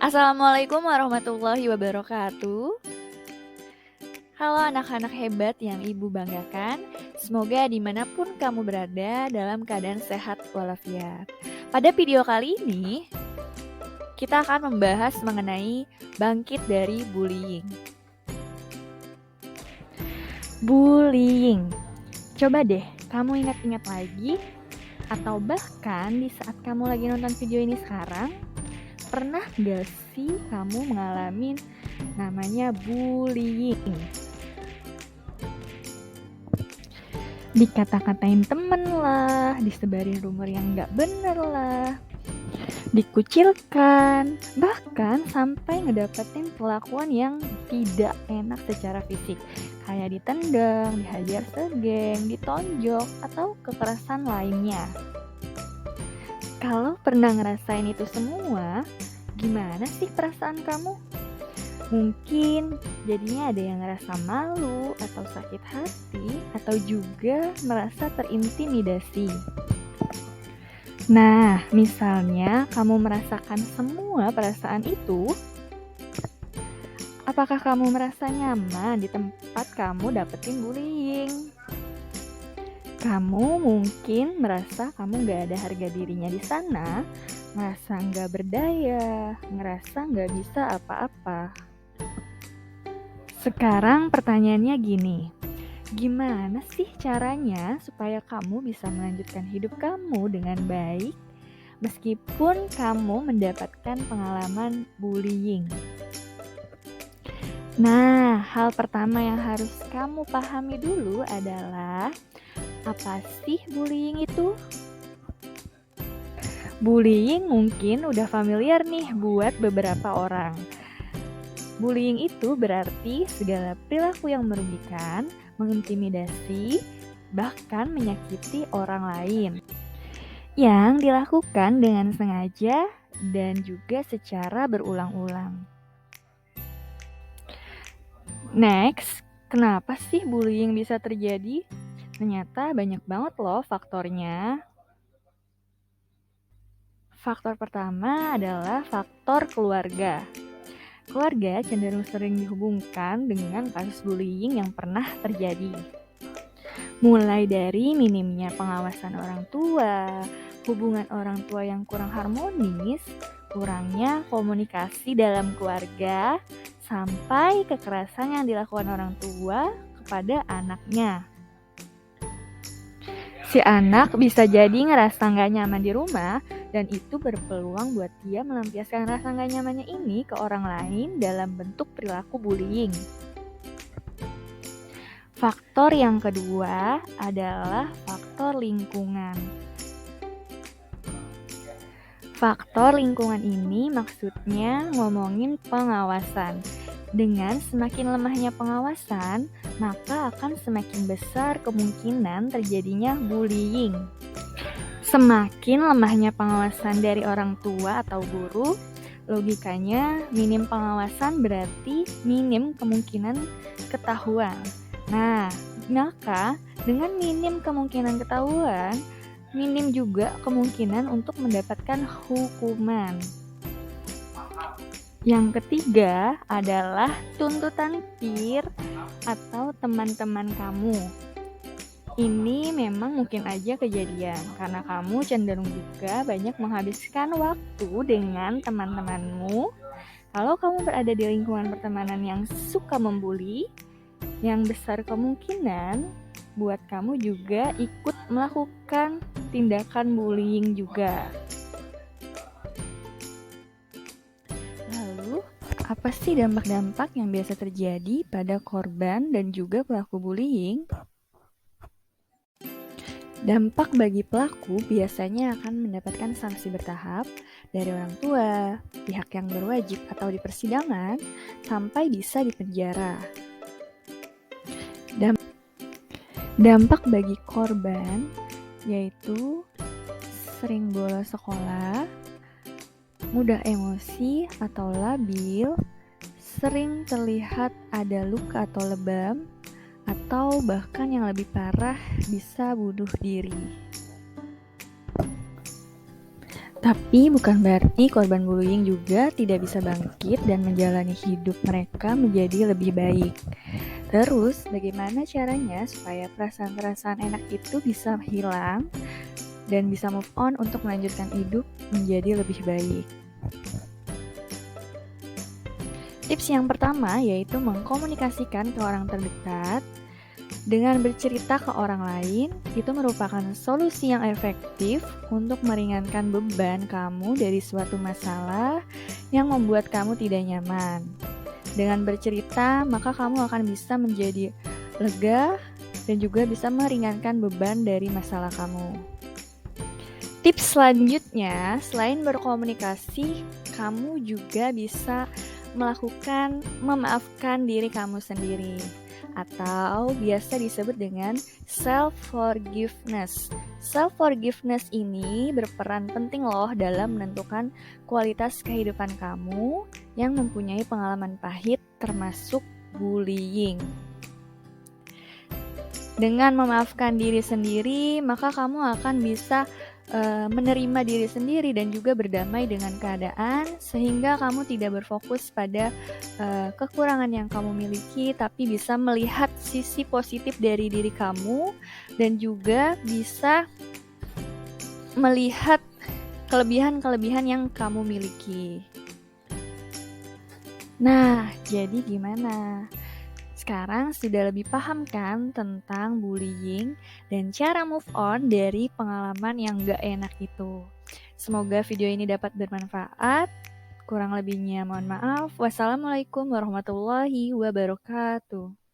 Assalamualaikum warahmatullahi wabarakatuh. Halo anak-anak hebat yang ibu banggakan. Semoga dimanapun kamu berada dalam keadaan sehat walafiat. Pada video kali ini, kita akan membahas mengenai bangkit dari bullying. Bullying. Coba deh kamu ingat-ingat lagi, atau bahkan di saat kamu lagi nonton video ini sekarang, pernah gak sih kamu mengalami namanya bullying? Dikata-katain temen lah, disebarin rumor yang gak bener lah, dikucilkan, bahkan sampai ngedapetin perlakuan yang tidak enak secara fisik, kayak ditendang, dihajar segeng, ditonjok, atau kekerasan lainnya. Kalau pernah ngerasain itu semua, gimana sih perasaan kamu? Mungkin jadinya ada yang ngerasa malu atau sakit hati atau juga merasa terintimidasi. Nah, misalnya kamu merasakan semua perasaan itu, apakah kamu merasa nyaman di tempat kamu dapetin bullying? Kamu mungkin merasa kamu gak ada harga dirinya di sana, ngerasa gak berdaya, ngerasa gak bisa apa-apa. Sekarang pertanyaannya gini, gimana sih caranya supaya kamu bisa melanjutkan hidup kamu dengan baik meskipun kamu mendapatkan pengalaman bullying? Nah, hal pertama yang harus kamu pahami dulu adalah, apa sih bullying itu? Bullying mungkin udah familiar nih buat beberapa orang. Bullying itu berarti segala perilaku yang merugikan, mengintimidasi, bahkan menyakiti orang lain, yang dilakukan dengan sengaja dan juga secara berulang-ulang. Next, kenapa sih bullying bisa terjadi? Ternyata banyak banget loh faktornya. Faktor pertama adalah faktor keluarga. Keluarga cenderung sering dihubungkan dengan kasus bullying yang pernah terjadi. Mulai dari minimnya pengawasan orang tua, hubungan orang tua yang kurang harmonis, kurangnya komunikasi dalam keluarga, sampai kekerasan yang dilakukan orang tua kepada anaknya. Si anak bisa jadi ngerasa gak nyaman di rumah, dan itu berpeluang buat dia melampiaskan rasa gak nyamannya ini ke orang lain dalam bentuk perilaku bullying. Faktor yang kedua adalah faktor lingkungan. Faktor lingkungan ini maksudnya ngomongin pengawasan. Dengan semakin lemahnya pengawasan, maka akan semakin besar kemungkinan terjadinya bullying. Semakin lemahnya pengawasan dari orang tua atau guru, logikanya minim pengawasan berarti minim kemungkinan ketahuan. Nah, maka dengan minim kemungkinan ketahuan, minim juga kemungkinan untuk mendapatkan hukuman. Yang ketiga adalah tuntutan peer atau teman-teman kamu. Ini memang mungkin aja kejadian karena kamu cenderung juga banyak menghabiskan waktu dengan teman-temanmu. Kalau kamu berada di lingkungan pertemanan yang suka membuli, yang besar kemungkinan buat kamu juga ikut melakukan tindakan bullying juga. Lalu, apa sih dampak-dampak yang biasa terjadi pada korban dan juga pelaku bullying? Dampak bagi pelaku biasanya akan mendapatkan sanksi bertahap dari orang tua, pihak yang berwajib atau di persidangan, sampai bisa dipenjara. Dampak bagi korban yaitu sering bolos sekolah, mudah emosi atau labil, sering terlihat ada luka atau lebam, atau bahkan yang lebih parah bisa bunuh diri. Tapi bukan berarti korban bullying juga tidak bisa bangkit dan menjalani hidup mereka menjadi lebih baik. Terus, bagaimana caranya supaya perasaan-perasaan enak itu bisa hilang dan bisa move on untuk melanjutkan hidup menjadi lebih baik? Tips yang pertama yaitu mengkomunikasikan ke orang terdekat. Dengan bercerita ke orang lain, itu merupakan solusi yang efektif untuk meringankan beban kamu dari suatu masalah yang membuat kamu tidak nyaman. Dengan bercerita, maka kamu akan bisa menjadi lega dan juga bisa meringankan beban dari masalah kamu. Tips selanjutnya, selain berkomunikasi, kamu juga bisa memaafkan diri kamu sendiri, atau biasa disebut dengan self-forgiveness. Self-forgiveness ini berperan penting loh dalam menentukan kualitas kehidupan kamu yang mempunyai pengalaman pahit termasuk bullying. Dengan memaafkan diri sendiri, maka kamu akan bisa menerima diri sendiri dan juga berdamai dengan keadaan, sehingga kamu tidak berfokus pada kekurangan yang kamu miliki, tapi bisa melihat sisi positif dari diri kamu dan juga bisa melihat kelebihan-kelebihan yang kamu miliki. Nah, jadi gimana? Sekarang sudah lebih paham kan tentang bullying dan cara move on dari pengalaman yang gak enak itu. Semoga video ini dapat bermanfaat. Kurang lebihnya mohon maaf. Wassalamualaikum warahmatullahi wabarakatuh.